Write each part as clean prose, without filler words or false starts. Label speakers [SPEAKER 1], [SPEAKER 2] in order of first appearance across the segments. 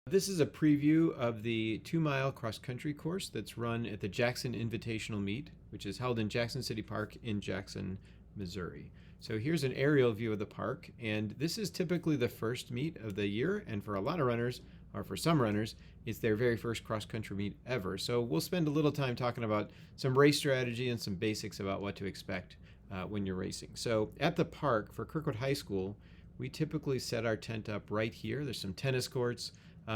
[SPEAKER 1] This is a preview of the 2-mile cross-country course that's run at the Jackson Invitational Meet, which is held in Jackson City Park in Jackson, Missouri. So here's an aerial view of the park, and this is typically the first meet of the year, and for a lot of runners, or for some runners, it's their very first cross-country meet ever. So we'll spend a little time talking about some race strategy and some basics about what to expect when you're racing. So at the park for Kirkwood High School, we typically set our tent up right here. There's some tennis courts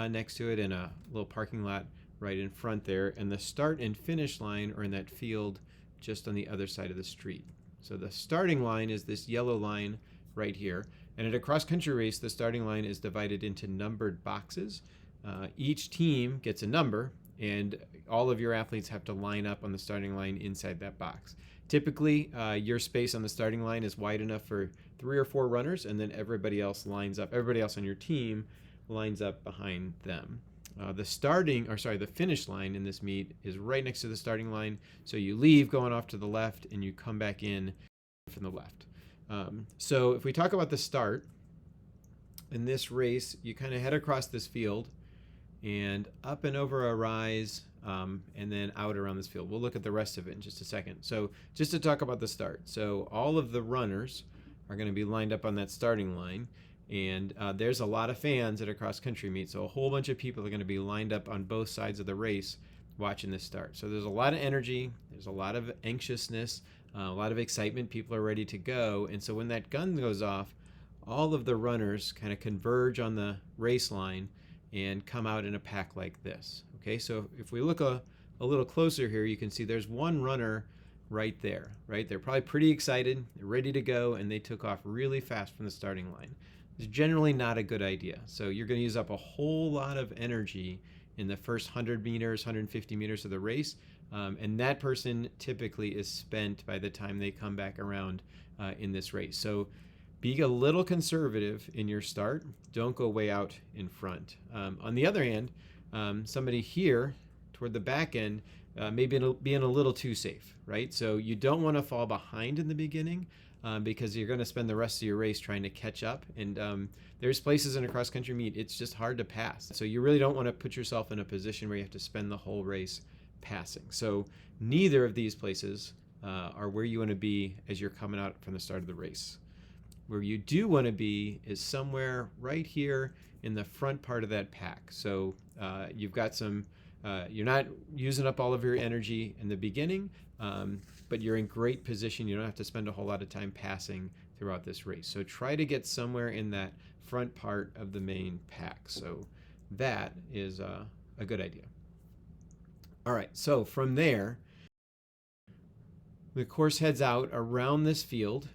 [SPEAKER 1] next to it and a little parking lot right in front there. And the start and finish line are in that field just on the other side of the street. So the starting line is this yellow line right here. And at a cross-country race, the starting line is divided into numbered boxes. Each team gets a number, and all of your athletes have to line up on the starting line inside that box. Typically, your space on the starting line is wide enough for 3 or 4 runners, and then everybody else lines up. Everybody else on your team lines up behind them. The finish line in this meet is right next to the starting line. So you leave going off to the left, and you come back in from the left. So if we talk about the start, in this race, you kind of head across this field and up and over a rise, and then out around this field. We'll look at the rest of it in just a second. So just to talk about the start. So all of the runners are going to be lined up on that starting line. And there's a lot of fans at a cross-country meet. So a whole bunch of people are going to be lined up on both sides of the race watching this start. So there's a lot of energy. There's a lot of anxiousness, a lot of excitement. People are ready to go. And so when that gun goes off, all of the runners kind of converge on the race line and come out in a pack like this. Okay, so if we look a little closer here, you can see there's one runner right there, right? They're probably pretty excited, they're ready to go, and they took off really fast from the starting line. It's generally not a good idea. So you're going to use up a whole lot of energy in the first 100 meters, 150 meters of the race, and that person typically is spent by the time they come back around in this race. So be a little conservative in your start. Don't go way out in front. On the other hand, somebody here toward the back end may be being a little too safe, right? So you don't want to fall behind in the beginning because you're going to spend the rest of your race trying to catch up. And there's places in a cross-country meet, it's just hard to pass. So you really don't want to put yourself in a position where you have to spend the whole race passing. So neither of these places are where you want to be as you're coming out from the start of the race. Where you do want to be is somewhere right here in the front part of that pack. So you've got you're not using up all of your energy in the beginning, but you're in great position. You don't have to spend a whole lot of time passing throughout this race. So try to get somewhere in that front part of the main pack. So that is a good idea. All right, so from there, the course heads out around this field.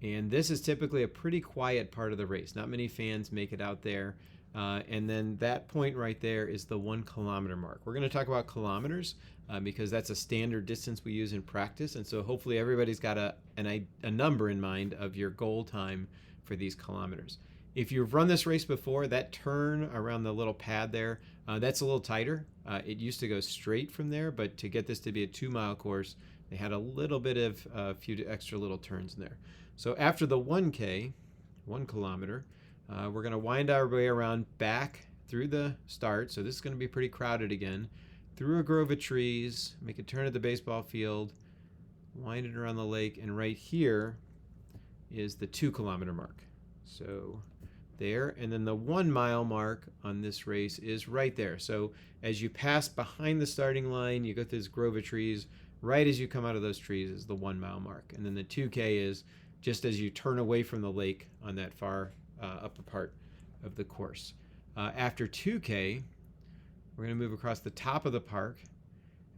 [SPEAKER 1] And this is typically a pretty quiet part of the race. Not many fans make it out there. And then that point right there is the 1 kilometer mark. We're going to talk about kilometers because that's a standard distance we use in practice. And so hopefully everybody's got a number in mind of your goal time for these kilometers. If you've run this race before, that turn around the little pad there, that's a little tighter. It used to go straight from there, but to get this to be a 2-mile course, they had a little bit of a few extra little turns in there. So after the 1K, 1 kilometer, we're going to wind our way around back through the start. So this is going to be pretty crowded again. Through a grove of trees, make a turn at the baseball field, wind it around the lake, and right here is the 2 kilometer mark. So there, and then the 1 mile mark on this race is right there. So as you pass behind the starting line, you go through this grove of trees. Right as you come out of those trees is the 1 mile mark. And then the 2K is just as you turn away from the lake on that far upper part of the course. After 2K, we're going to move across the top of the park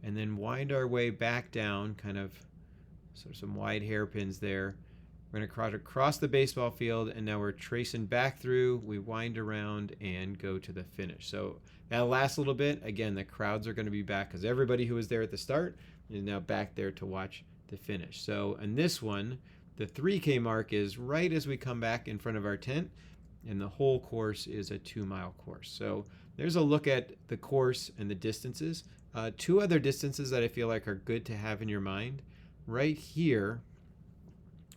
[SPEAKER 1] and then wind our way back down, kind of some wide hairpins there. We're going to across the baseball field, and now we're tracing back through. We wind around and go to the finish. So that'll last a little bit. Again, the crowds are going to be back because everybody who was there at the start is now back there to watch the finish. So in this one, the 3K mark is right as we come back in front of our tent, and the whole course is a 2-mile course. So there's a look at the course and the distances. 2 other distances that I feel like are good to have in your mind. Right here,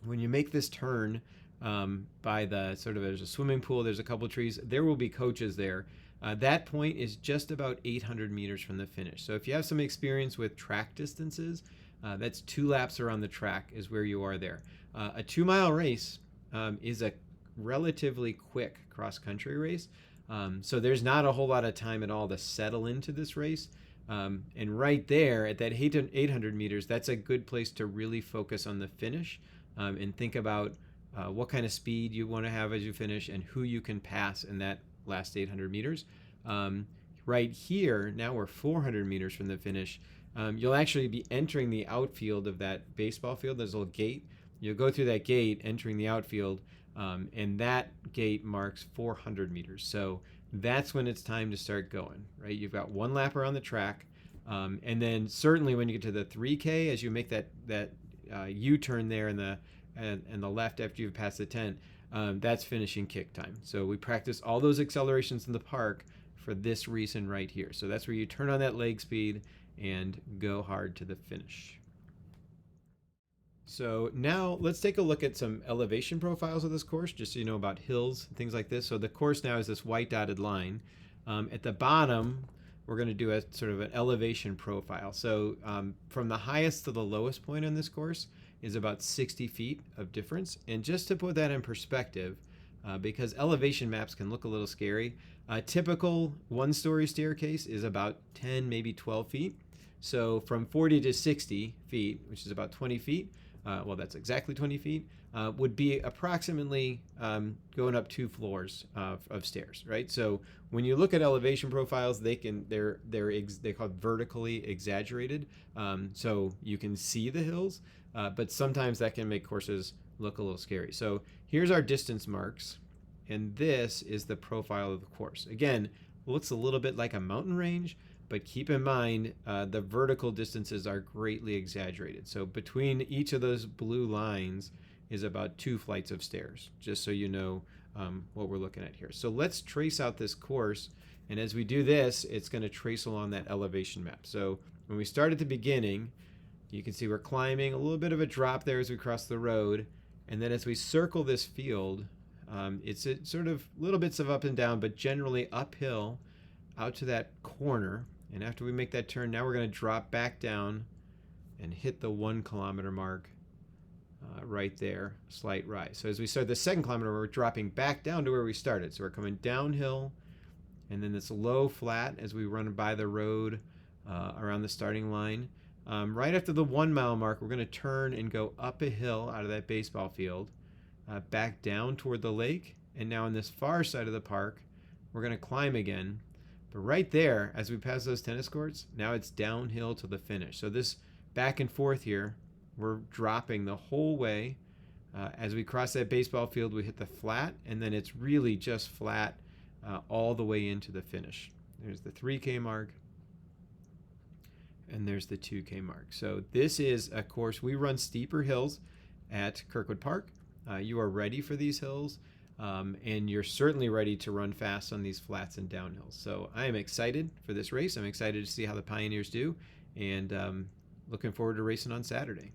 [SPEAKER 1] when you make this turn by the sort of, there's a swimming pool, there's a couple trees. There will be coaches there. That point is just about 800 meters from the finish. So if you have some experience with track distances, that's 2 laps around the track is where you are there. A 2-mile race is a relatively quick cross-country race. So there's not a whole lot of time at all to settle into this race. And right there at that 800 meters, that's a good place to really focus on the finish and think about what kind of speed you want to have as you finish and who you can pass in that last 800 meters. Right here, now we're 400 meters from the finish. You'll actually be entering the outfield of that baseball field. There's a little gate. You'll go through that gate, entering the outfield, and that gate marks 400 meters. So that's when it's time to start going, right? You've got 1 lap around the track, and then certainly when you get to the 3K, as you make that U-turn there in the left after you've passed the tent, that's finishing kick time. So we practice all those accelerations in the park for this reason right here. So that's where you turn on that leg speed and go hard to the finish. So now let's take a look at some elevation profiles of this course, just so you know about hills and things like this. So the course now is this white dotted line. At the bottom, we're going to do a sort of an elevation profile. So from the highest to the lowest point on this course is about 60 feet of difference. And just to put that in perspective, because elevation maps can look a little scary, a typical 1-story staircase is about 10, maybe 12 feet. So from 40 to 60 feet, which is about 20 feet, well, that's exactly 20 feet, would be approximately going up 2 floors of stairs, right? So when you look at elevation profiles, they're called vertically exaggerated, so you can see the hills, but sometimes that can make courses look a little scary. So here's our distance marks, and this is the profile of the course. Again, looks a little bit like a mountain range, but keep in mind the vertical distances are greatly exaggerated. So between each of those blue lines is about 2 flights of stairs, just so you know what we're looking at here. So let's trace out this course, and as we do this, it's going to trace along that elevation map. So when we start at the beginning, you can see we're climbing, a little bit of a drop there as we cross the road, and then as we circle this field, it's a sort of little bits of up and down, but generally uphill out to that corner. And after we make that turn, now we're going to drop back down and hit the 1 kilometer mark right there, slight rise. So as we start the 2nd kilometer, we're dropping back down to where we started. So we're coming downhill, and then this low flat as we run by the road around the starting line. Right after the 1 mile mark, we're going to turn and go up a hill out of that baseball field, back down toward the lake. And now on this far side of the park, we're going to climb again. But right there, as we pass those tennis courts, now it's downhill to the finish. So this back and forth here, we're dropping the whole way. As we cross that baseball field, we hit the flat, and then it's really just flat all the way into the finish. There's the 3K mark, and there's the 2K mark. So this is a course, we run steeper hills at Kirkwood Park. You are ready for these hills. And you're certainly ready to run fast on these flats and downhills. So I am excited for this race. I'm excited to see how the Pioneers do, and looking forward to racing on Saturday.